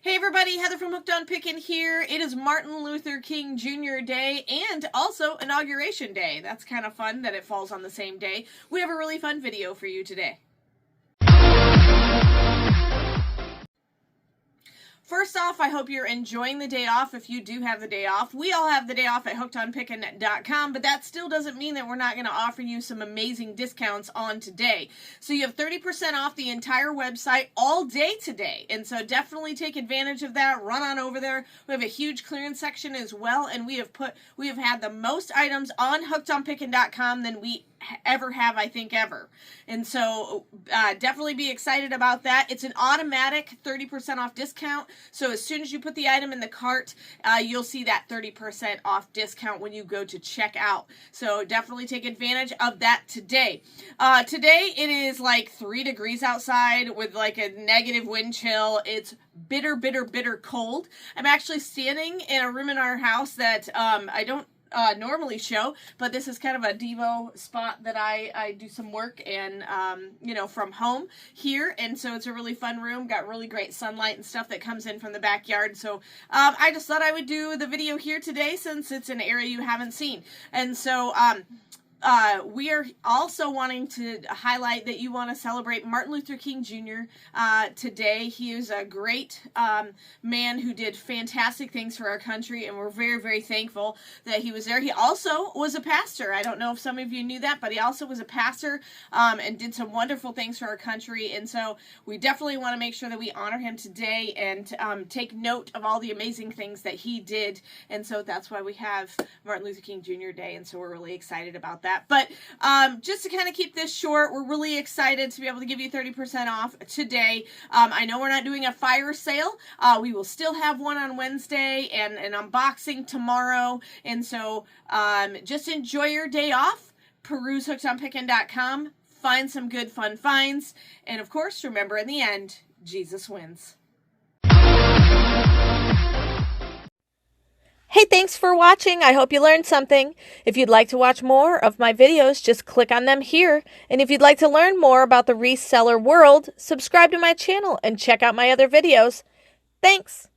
Hey everybody, Heather from Hooked on Pickin here. It is Martin Luther King Jr. Day and also Inauguration Day. That's kind of fun that it falls on the same day. We have a really fun video for you today. First off, I hope you're enjoying the day off if you do have the day off. We all have the day off at hookedonpickin.com, but that still doesn't mean that we're not going to offer you some amazing discounts on today. So you have 30% off the entire website all day today, and so definitely take advantage of that. Run on over there. We have a huge clearance section as well, and we have had the most items on hookedonpickin.com than we ever have, I think, ever. And so definitely be excited about that. It's an automatic 30% off discount. So as soon as you put the item in the cart, you'll see that 30% off discount when you go to check out. So definitely take advantage of that today. Today it is like 3 degrees outside with like a negative wind chill. It's bitter, bitter, bitter cold. I'm actually standing in a room in our house that I don't normally show, but this is kind of a Devo spot that I do some work and from home here, and so it's a really fun room. Got really great sunlight and stuff that comes in from the backyard, so I just thought I would do the video here today since it's an area you haven't seen. And so we are also wanting to highlight that you want to celebrate Martin Luther King Jr. Today. He is a great man who did fantastic things for our country, and we're very, very thankful that he was there. He also was a pastor. I don't know if some of you knew that, but he also was a pastor and did some wonderful things for our country, and so we definitely want to make sure that we honor him today and take note of all the amazing things that he did, and so that's why we have Martin Luther King Jr. Day, and so we're really excited about that. But just to kind of keep this short, we're really excited to be able to give you 30% off today. I know we're not doing a fire sale. We will still have one on Wednesday and an unboxing tomorrow. And so just enjoy your day off. Peruse hookedonpickin.com. Find some good fun finds. And of course, remember in the end, Jesus wins. Hey, thanks for watching. I hope you learned something. If you'd like to watch more of my videos, just click on them here. And if you'd like to learn more about the reseller world, subscribe to my channel and check out my other videos. Thanks.